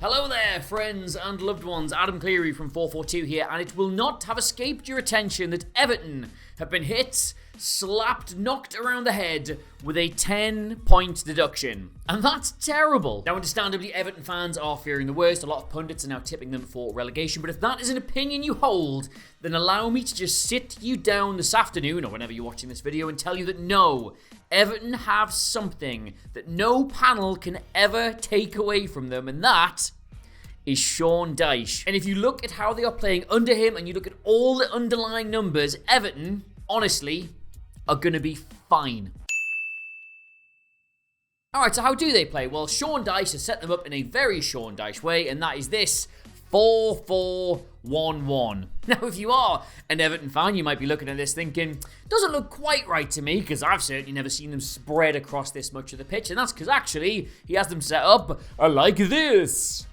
Hello there, friends and loved ones. Adam Cleary from FourFourTwo here, and it will not have escaped your attention that Everton have been hit, slapped, knocked around the head with a 10-point deduction. And that's terrible. Now, understandably, Everton fans are fearing the worst. A lot of pundits are now tipping them for relegation. But if that is an opinion you hold, then allow me to just sit you down this afternoon, or whenever you're watching this video, and tell you that no, Everton have something that no panel can ever take away from them, and that is Sean Dyche. And if you look at how they are playing under him and you look at all the underlying numbers, Everton, honestly, are going to be fine. Alright, so how do they play? Well, Sean Dyche has set them up in a very Sean Dyche way, and that is this 4-4-1-1. Now, if you are an Everton fan, you might be looking at this thinking, doesn't look quite right to me, because I've certainly never seen them spread across this much of the pitch, and that's because actually he has them set up like this.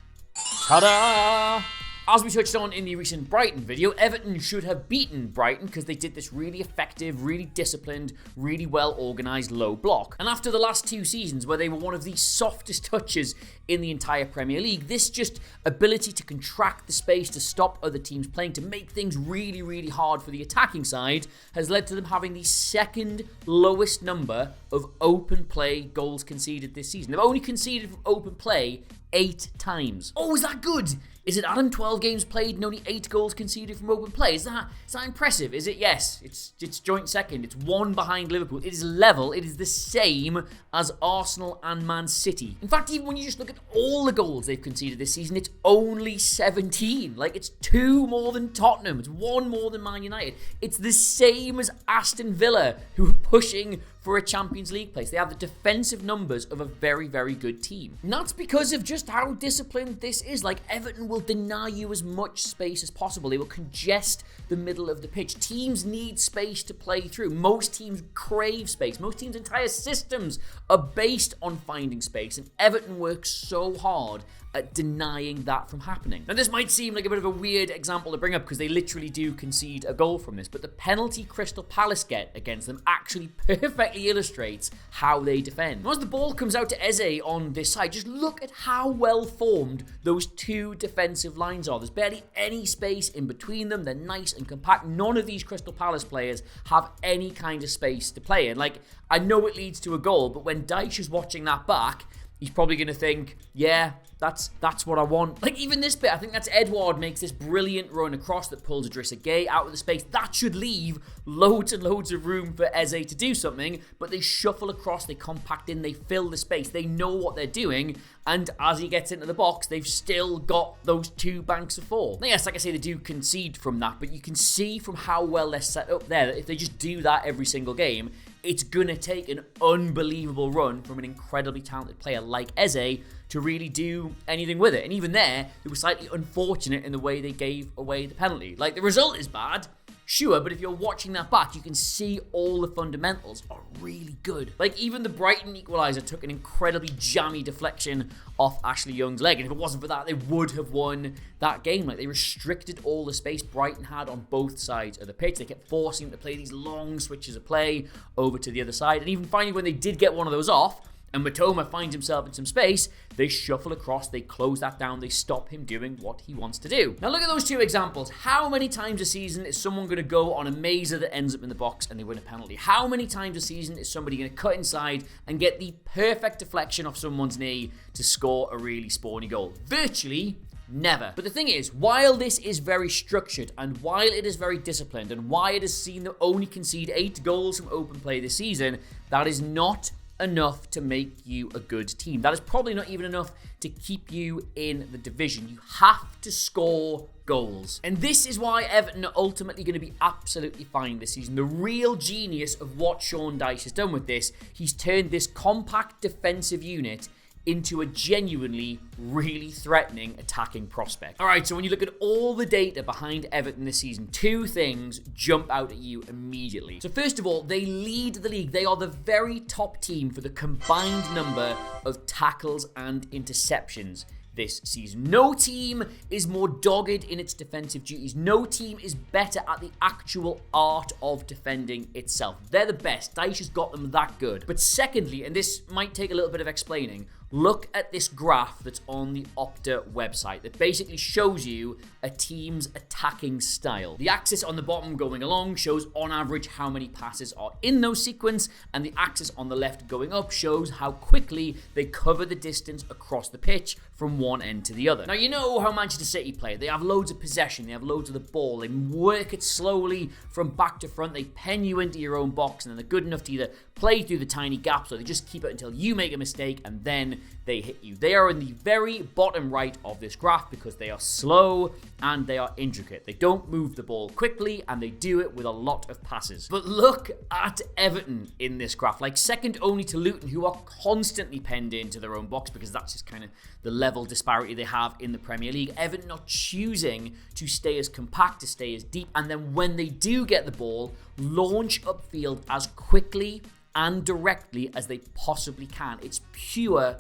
Ta-da! As we touched on in the recent Brighton video, Everton should have beaten Brighton because they did this really effective, really disciplined, really well-organised low block. And after the last two seasons where they were one of the softest touches in the entire Premier League, this just ability to contract the space, to stop other teams playing, to make things really, really hard for the attacking side has led to them having the second lowest number of open play goals conceded this season. They've only conceded from open play 8 times. Oh, is that good? Is it Adam? 12 games played and only 8 goals conceded from open play. Is that impressive? Is it? Yes. It's joint second. It's 1 behind Liverpool. It is level. It is the same as Arsenal and Man City. In fact, even when you just look at all the goals they've conceded this season, it's only 17. Like, it's 2 more than Tottenham. It's 1 more than Man United. It's the same as Aston Villa, who are pushing for a Champions League place. They have the defensive numbers of a very, very good team. And that's because of just how disciplined this is. Like, Everton will deny you as much space as possible. They will congest the middle of the pitch. Teams need space to play through. Most teams crave space. Most teams' entire systems are based on finding space, and Everton works so hard at denying that from happening. Now, this might seem like a bit of a weird example to bring up because they literally do concede a goal from this, but the penalty Crystal Palace get against them actually perfectly illustrates how they defend. Now, as the ball comes out to Eze on this side, just look at how well formed those two defensive lines are. There's barely any space in between them. They're nice and compact. None of these Crystal Palace players have any kind of space to play in. Like, I know it leads to a goal, but when Dyche is watching that back, he's probably going to think, yeah, that's what I want. Like, even this bit, I think that's Edouard makes this brilliant run across that pulls Idrissa Gueye out of the space. That should leave loads and loads of room for Eze to do something, but they shuffle across, they compact in, they fill the space. They know what they're doing, and as he gets into the box, they've still got those 2 banks of 4. Now, yes, like I say, they do concede from that, but you can see from how well they're set up there that if they just do that every single game, it's going to take an unbelievable run from an incredibly talented player like Eze to really do anything with it. And even there, it was slightly unfortunate in the way they gave away the penalty. Like, the result is bad, sure, but if you're watching that back, you can see all the fundamentals are really good. Like, even the Brighton equaliser took an incredibly jammy deflection off Ashley Young's leg, and if it wasn't for that, they would have won that game. Like, they restricted all the space Brighton had on both sides of the pitch. They kept forcing them to play these long switches of play over to the other side, and even finally when they did get one of those off, and Matoma finds himself in some space, they shuffle across, they close that down, they stop him doing what he wants to do. Now look at those 2 examples. How many times a season is someone going to go on a mazer that ends up in the box and they win a penalty? How many times a season is somebody going to cut inside and get the perfect deflection off someone's knee to score a really spawny goal? Virtually never. But the thing is, while this is very structured and while it is very disciplined and while it has seen them only concede 8 goals from open play this season, that is not enough to make you a good team. That is probably not even enough to keep you in the division. You have to score goals. And this is why Everton are ultimately going to be absolutely fine this season. The real genius of what Sean Dyche has done with this, he's turned this compact defensive unit into a genuinely really threatening attacking prospect. Alright, so when you look at all the data behind Everton this season, 2 things jump out at you immediately. So first of all, they lead the league. They are the very top team for the combined number of tackles and interceptions this season. No team is more dogged in its defensive duties. No team is better at the actual art of defending itself. They're the best. Dyche has got them that good. But secondly, and this might take a little bit of explaining, look at this graph that's on the Opta website that basically shows you a team's attacking style. The axis on the bottom going along shows on average how many passes are in those sequence, and the axis on the left going up shows how quickly they cover the distance across the pitch from one end to the other. Now, you know how Manchester City play. They have loads of possession, they have loads of the ball, they work it slowly from back to front, they pen you into your own box, and then they're good enough to either play through the tiny gaps or they just keep it until you make a mistake and then they hit you. They are in the very bottom right of this graph because they are slow and they are intricate. They don't move the ball quickly and they do it with a lot of passes. But look at Everton in this graph, like second only to Luton, who are constantly penned into their own box because that's just kind of the level disparity they have in the Premier League. Everton are choosing to stay as compact, to stay as deep, and then when they do get the ball, launch upfield as quickly and directly as they possibly can. It's pure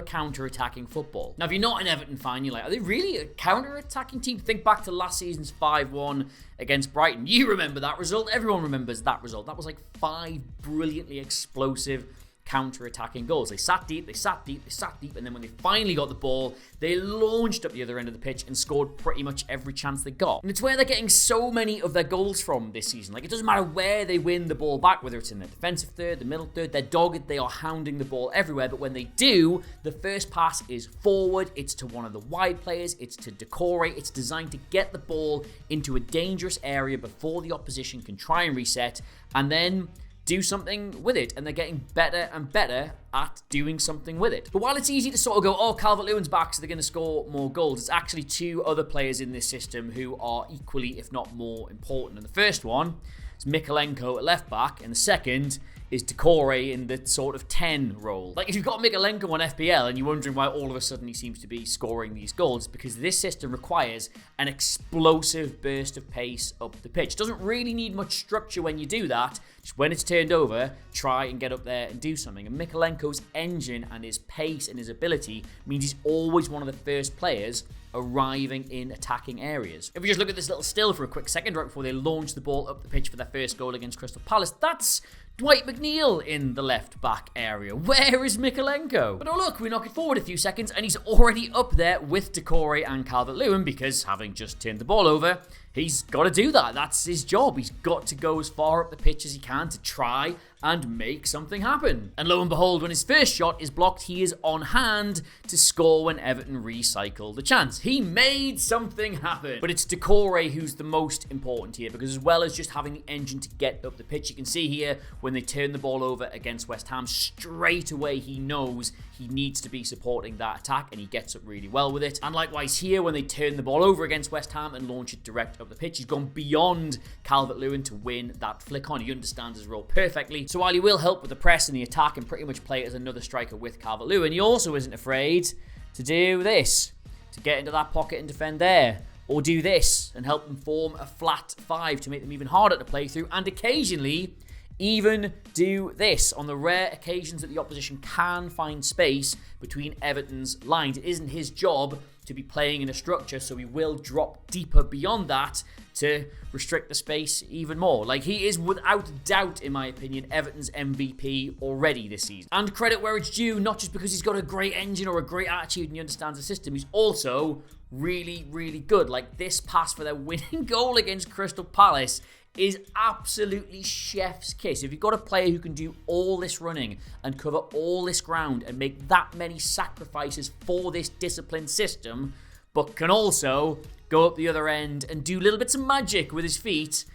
counter-attacking football. Now, if you're not an Everton fan, you're like, are they really a counter-attacking team? Think back to last season's 5-1 against Brighton. You remember that result. Everyone remembers that result. That was like 5 brilliantly explosive counter-attacking goals. They sat deep, and then when they finally got the ball, they launched up the other end of the pitch and scored pretty much every chance they got. And it's where they're getting so many of their goals from this season. Like, it doesn't matter where they win the ball back, whether it's in the defensive third, the middle third, they're dogged, they are hounding the ball everywhere, but when they do, the first pass is forward, it's to one of the wide players, it's to Decore, it's designed to get the ball into a dangerous area before the opposition can try and reset, and then do something with it, and they're getting better and better at doing something with it. But while it's easy to sort of go, oh, Calvert-Lewin's back, so they're going to score more goals, it's actually 2 other players in this system who are equally, if not more, important. And the first one is Mykolenko at left back, and the second is Decore in the sort of 10 role. Like, if you've got Mykolenko on FPL and you're wondering why all of a sudden he seems to be scoring these goals, because this system requires an explosive burst of pace up the pitch. Doesn't really need much structure when you do that. Just when it's turned over, try and get up there and do something. And Mykolenko's engine and his pace and his ability means he's always one of the first players arriving in attacking areas. If we just look at this little still for a quick second, right before they launch the ball up the pitch for their first goal against Crystal Palace, that's Dwight McNeil in the left back area. Where is Mykolenko? But oh look, we knock it forward a few seconds and he's already up there with Decore and Calvert-Lewin because having just turned the ball over, he's got to do that. That's his job. He's got to go as far up the pitch as he can to try and make something happen. And lo and behold, when his first shot is blocked, he is on hand to score when Everton recycle the chance. He made something happen. But it's Decore who's the most important here, because as well as just having the engine to get up the pitch, you can see here when they turn the ball over against West Ham, straight away he knows he needs to be supporting that attack, and he gets up really well with it. And likewise here, when they turn the ball over against West Ham and launch it direct up the pitch, he's gone beyond Calvert-Lewin to win that flick on. He understands his role perfectly. So while he will help with the press and the attack and pretty much play as another striker with Calvert-Lewin, he also isn't afraid to do this, to get into that pocket and defend there, or do this and help them form a flat 5 to make them even harder to play through, and occasionally even do this on the rare occasions that the opposition can find space between Everton's lines. It isn't his job to be playing in a structure, so he will drop deeper beyond that to restrict the space even more. Like, he is without doubt, in my opinion, Everton's MVP already this season. And credit where it's due, not just because he's got a great engine or a great attitude and he understands the system, he's also really, really good. Like, this pass for their winning goal against Crystal Palace is absolutely chef's kiss. If you've got a player who can do all this running and cover all this ground and make that many sacrifices for this disciplined system, but can also go up the other end and do little bits of magic with his feet,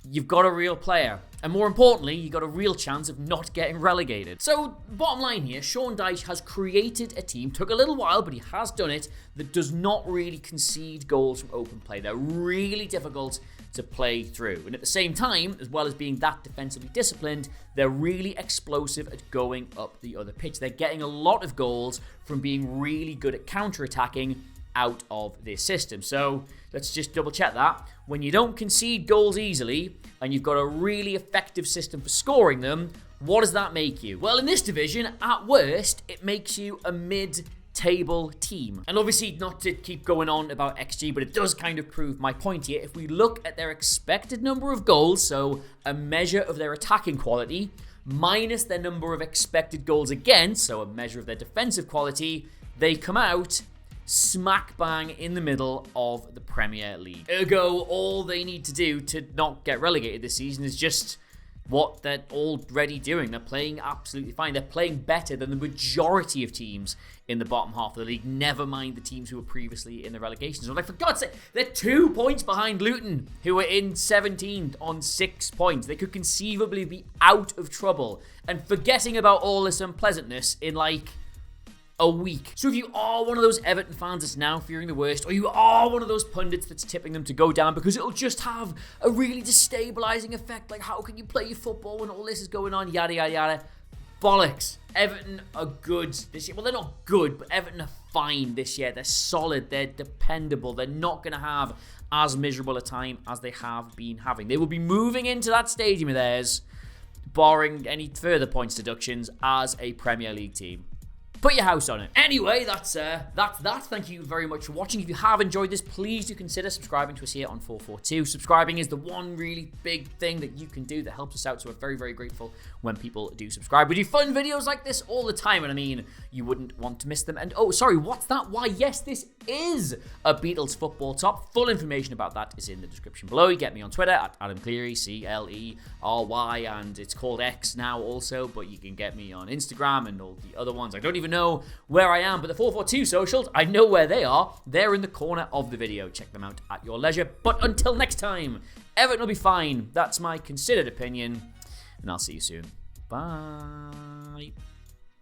you've got a real player. And more importantly, you've got a real chance of not getting relegated. So, bottom line here, Sean Dyche has created a team, took a little while, but he has done it, that does not really concede goals from open play. They're really difficult to play through. And at the same time, as well as being that defensively disciplined, they're really explosive at going up the other pitch. They're getting a lot of goals from being really good at counter-attacking out of this system. So let's just double check that. When you don't concede goals easily and you've got a really effective system for scoring them, what does that make you? Well, in this division, at worst, it makes you a mid table team. And obviously, not to keep going on about XG, but it does kind of prove my point here. If we look at their expected number of goals, so a measure of their attacking quality, minus their number of expected goals against, so a measure of their defensive quality, they come out smack bang in the middle of the Premier League. Ergo, all they need to do to not get relegated this season is just what they're already doing. They're playing absolutely fine. They're playing better than the majority of teams in the bottom half of the league, never mind the teams who were previously in the relegation zone. Like, for God's sake, they're 2 points behind Luton, who are in 17th on 6 points. They could conceivably be out of trouble and forgetting about all this unpleasantness in, like, a week. So if you are one of those Everton fans that's now fearing the worst, or you are one of those pundits that's tipping them to go down because it'll just have a really destabilizing effect, like how can you play your football when all this is going on, yada yada yada, bollocks. Everton are good this year. Well, they're not good, but Everton are fine this year. They're solid, they're dependable, they're not going to have as miserable a time as they have been having. They will be moving into that stadium of theirs, barring any further points deductions, as a Premier League team. Put your house on it. Anyway, that's that. Thank you very much for watching. If you have enjoyed this, please do consider subscribing to us here on 442. Subscribing is the one really big thing that you can do that helps us out, so we're very, very grateful when people do subscribe. We do fun videos like this all the time, and I mean, you wouldn't want to miss them. And oh, sorry, what's that? Why, yes, this is a Beatles football top. Full information about that is in the description below. You get me on Twitter at Adam Cleary, Clery, and it's called X now also, but you can get me on Instagram and all the other ones. I don't even know where I am, but the 442 socials, I know where they are. They're in the corner of the video. Check them out at your leisure. But until next time, Everton will be fine. That's my considered opinion, and I'll see you soon. Bye.